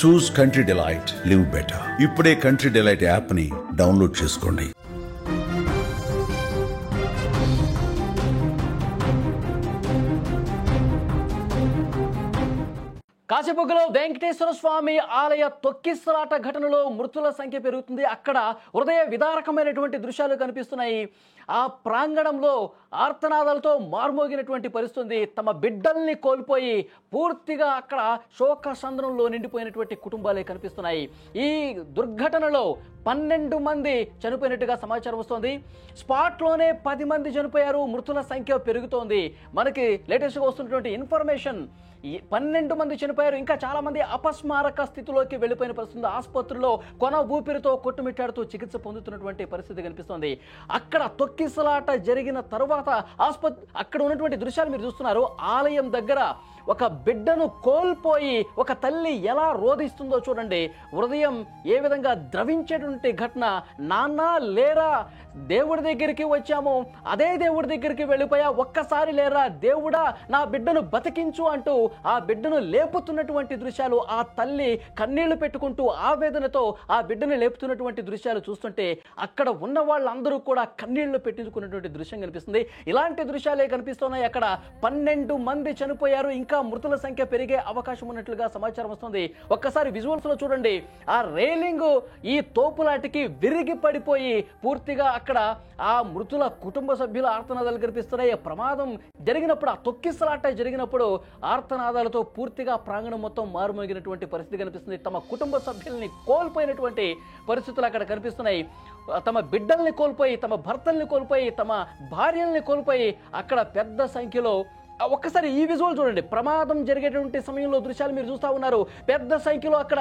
చూస్ country delight, live better. ఇప్పుడే country delight app ని download చేసుకోండి. కాశీబుగ్గలో వెంకటేశ్వర స్వామి ఆలయ తొక్కిసలాట ఘటనలో మృతుల సంఖ్య పెరుగుతుంది. అక్కడ హృదయ విదారకమైనటువంటి దృశ్యాలు కనిపిస్తున్నాయి. ఆ ప్రాంగణంలో ఆర్తనాదాలతో మార్మోగినటువంటి పరిస్థితి. తమ బిడ్డల్ని కోల్పోయి పూర్తిగా అక్కడ శోక సంద్రంలో నిండిపోయినటువంటి కుటుంబాలే కనిపిస్తున్నాయి. ఈ దుర్ఘటనలో 12 మంది చనిపోయినట్టుగా సమాచారం వస్తోంది. స్పాట్లోనే 10 మంది చనిపోయారు. మృతుల సంఖ్య పెరుగుతోంది. మనకి లేటెస్ట్గా వస్తున్నటువంటి ఇన్ఫర్మేషన్ 12 మంది చనిపోయారు. ఇంకా చాలా మంది అపస్మారక స్థితిలోకి వెళ్ళిపోయిన పరిస్థితి. ఆసుపత్రిలో కొన ఊపిరితో కొట్టుమిట్టాడుతూ చికిత్స పొందుతున్నటువంటి పరిస్థితి కనిపిస్తోంది. అక్కడ తొక్కిసలాట జరిగిన తర్వాత అక్కడ ఉన్నటువంటి దృశ్యాలు మీరు చూస్తున్నారు. ఆలయం దగ్గర ఒక బిడ్డను కోల్పోయి ఒక తల్లి ఎలా రోధిస్తుందో చూడండి. హృదయం ఏ విధంగా ద్రవించేటువంటి ఘటన. నాన్న లేరా, దేవుడి దగ్గరికి వచ్చాము, అదే దేవుడి దగ్గరికి వెళ్ళిపోయా, ఒక్కసారి లేరా దేవుడా నా బిడ్డను బతికించు అంటూ ఆ బిడ్డను లేపుతున్నటువంటి దృశ్యాలు. ఆ తల్లి కన్నీళ్లు పెట్టుకుంటూ ఆవేదనతో ఆ బిడ్డను లేపుతున్నటువంటి దృశ్యాలు చూస్తుంటే అక్కడ ఉన్న వాళ్ళందరూ కూడా కన్నీళ్లు పెట్టించుకున్నటువంటి దృశ్యం కనిపిస్తుంది. ఇలాంటి దృశ్యాలే కనిపిస్తున్నాయి. అక్కడ 12 మంది చనిపోయారు. ఇంకా మృతుల సంఖ్య పెరిగే అవకాశం ఉన్నట్లుగా సమాచారం వస్తుంది. ఒక్కసారి విజువల్స్ లో చూడండి. ఆ రైలింగ్ ఈ తోపులాటికి విరిగి పడిపోయి పూర్తిగా అక్కడ ఆ మృతుల కుటుంబ సభ్యుల ఆర్తనాదాలు కనిపిస్తున్నాయి. ప్రమాదం జరిగినప్పుడు, ఆ తొక్కిసలాట జరిగినప్పుడు ఆర్తనాదాలతో పూర్తిగా ప్రాంగణం మొత్తం మారుమోగినటువంటి పరిస్థితి కనిపిస్తుంది. తమ కుటుంబ సభ్యుల్ని కోల్పోయినటువంటి పరిస్థితులు అక్కడ కనిపిస్తున్నాయి. తమ బిడ్డల్ని కోల్పోయి, తమ భర్తల్ని కోల్పోయి, తమ భార్యల్ని కోల్పోయి అక్కడ పెద్ద సంఖ్యలో ఒక్కసారి ఈ విజువల్ చూడండి. ప్రమాదం జరిగేటువంటి సమయంలో దృశ్యాలు మీరు చూస్తూ ఉన్నారు. పెద్ద సంఖ్యలో అక్కడ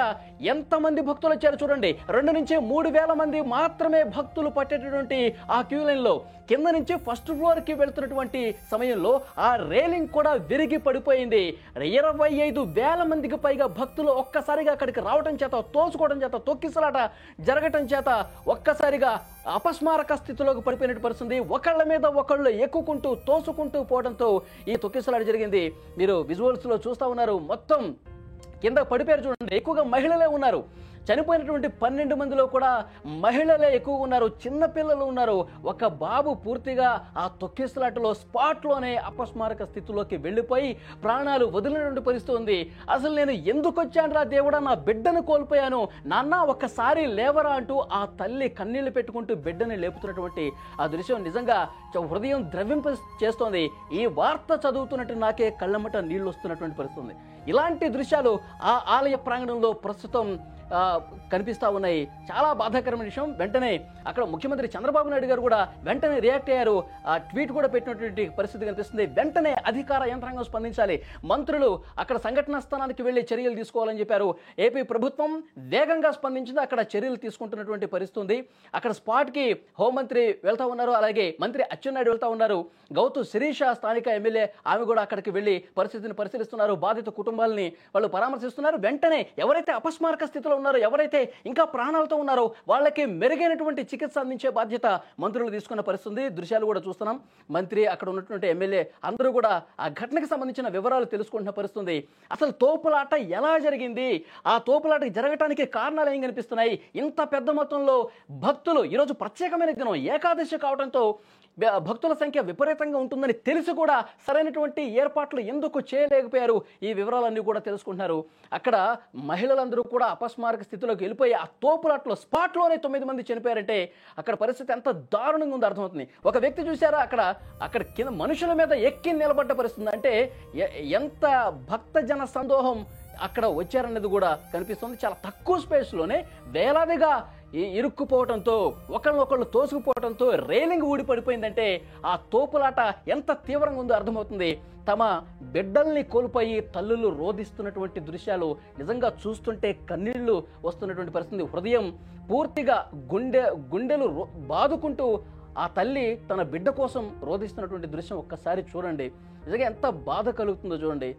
ఎంతమంది భక్తులు వచ్చారు చూడండి. 2 నుంచి 3 వేల మంది మాత్రమే భక్తులు పట్టేటటువంటి ఆ క్యూ లైన్ లో కింద నుంచి ఫస్ట్ ఫ్లోర్ కి వెళ్తున్నటువంటి సమయంలో ఆ రైలింగ్ కూడా విరిగి పడిపోయింది. 25,000 మందికి పైగా భక్తులు ఒక్కసారిగా అక్కడికి రావటం చేత, తోసుకోవడం చేత, తొక్కిసలాట జరగటం చేత ఒక్కసారిగా అపస్మారక స్థితిలోకి పడిపోయినట్టు పరిస్థితి. ఒకళ్ళ మీద ఒకళ్ళు ఎక్కుకుంటూ తోసుకుంటూ పోవడంతో ఈ తొక్కిసలాట జరిగింది. మీరు విజువల్స్ లో చూస్తూ ఉన్నారు. మొత్తం కింద పడిపోయారు చూడండి. ఎక్కువగా మహిళలే ఉన్నారు. చనిపోయినటువంటి 12 మందిలో కూడా మహిళలే ఎక్కువ ఉన్నారు. చిన్నపిల్లలు ఉన్నారు. ఒక బాబు పూర్తిగా ఆ తొక్కిసలాటలో స్పాట్లోనే అపస్మారక స్థితిలోకి వెళ్ళిపోయి ప్రాణాలు వదిలినటువంటి పరిస్థితి ఉంది. అసలు నేను ఎందుకు వచ్చాను రా దేవుడా, నా బిడ్డను కోల్పోయాను, నాన్న ఒక్కసారి లేవరా అంటూ ఆ తల్లి కన్నీళ్లు పెట్టుకుంటూ బిడ్డని లేపుతున్నటువంటి ఆ దృశ్యం నిజంగా హృదయం ద్రవింప చేస్తోంది. ఈ వార్త చదువుతున్నట్టు నాకే కళ్ళమ్మట నీళ్లు వస్తున్నటువంటి పరిస్థితి ఉంది. ఇలాంటి దృశ్యాలు ఆ ఆలయ ప్రాంగణంలో ప్రస్తుతం కనిపిస్తా ఉన్నాయి. చాలా బాధాకరమైన విషయం. వెంటనే అక్కడ ముఖ్యమంత్రి చంద్రబాబు నాయుడు గారు కూడా వెంటనే రియాక్ట్ అయ్యారు. ఆ ట్వీట్ కూడా పెట్టినటువంటి పరిస్థితి కనిపిస్తుంది. వెంటనే అధికార యంత్రాంగం స్పందించాలి. మంత్రులు అక్కడ సంఘటనా స్థానానికి వెళ్లి చర్యలు తీసుకోవాలని చెప్పారు. ఏపీ ప్రభుత్వం వేగంగా స్పందించింది. అక్కడ చర్యలు తీసుకుంటున్నటువంటి పరిస్థితి ఉంది. అక్కడ స్పాట్ కి హోంమంత్రి వెళ్తా ఉన్నారు. అలాగే మంత్రి అచ్చెన్నాయుడు వెళ్తా ఉన్నారు. గౌతు శిరీష స్థానిక ఎమ్మెల్యే, ఆమె కూడా అక్కడికి వెళ్లి పరిస్థితిని పరిశీలిస్తున్నారు. బాధిత కుటుంబాలని వాళ్ళు పరామర్శిస్తున్నారు. వెంటనే ఎవరైతే అపస్మారక స్థితిలో ఉన్నారో, ఎవరైతే ఇంకా ప్రాణాలతో ఉన్నారో వాళ్ళకి మెరుగైనటువంటి చికిత్స అందించే బాధ్యత మంత్రులు తీసుకున్న పరిస్థితి. దృశ్యాలు కూడా చూస్తున్నాం. మంత్రి, అక్కడ ఉన్నటువంటి ఎమ్మెల్యే అందరూ కూడా ఆ ఘటనకు సంబంధించిన వివరాలు తెలుసుకుంటున్న పరిస్థితి. అసలు తోపులాట ఎలా జరిగింది, ఆ తోపులాట జరగటానికి కారణాలు ఏం కనిపిస్తున్నాయి, ఇంత పెద్ద మొత్తంలో భక్తులు, ఈరోజు ప్రత్యేకమైన దినం ఏకాదశి కావడంతో భక్తుల సంఖ్య విపరీతంగా ఉంటుందని తెలిసి కూడా సరైనటువంటి ఏర్పాట్లు ఎందుకు చేయలేకపోయారు, ఈ వివరాలన్నీ కూడా తెలుసుకుంటున్నారు. అక్కడ మహిళలందరూ కూడా అపస్మారక స్థితిలోకి వెళ్ళిపోయి ఆ తోపులాట్లో స్పాట్లోనే 9 మంది చనిపోయారంటే అక్కడ పరిస్థితి ఎంత దారుణంగా ఉందో అర్థమవుతుంది. ఒక వ్యక్తి చూసారా, అక్కడ కింద మనుషుల మీద ఎక్కి నిలబడ్డ పరిస్థితి. అంటే ఎంత భక్తజన సందోహం అక్కడ వచ్చారనేది కూడా కనిపిస్తుంది. చాలా తక్కువ స్పేస్లోనే వేలాదిగా ఇరుక్కుపోవడంతో, ఒకళ్ళొకళ్ళు తోసుకుపోవడంతో రైలింగ్ ఊడి పడిపోయిందంటే ఆ తోపులాట ఎంత తీవ్రంగా ఉందో అర్థమవుతుంది. తమ బిడ్డల్ని కోల్పోయి తల్లులు రోధిస్తున్నటువంటి దృశ్యాలు నిజంగా చూస్తుంటే కన్నీళ్లు వస్తున్నటువంటి పరిస్థితి. హృదయం పూర్తిగా గుండెలు బాదుకుంటూ ఆ తల్లి తన బిడ్డ కోసం రోధిస్తున్నటువంటి దృశ్యం ఒక్కసారి చూడండి. నిజంగా ఎంత బాధ కలుగుతుందో చూడండి.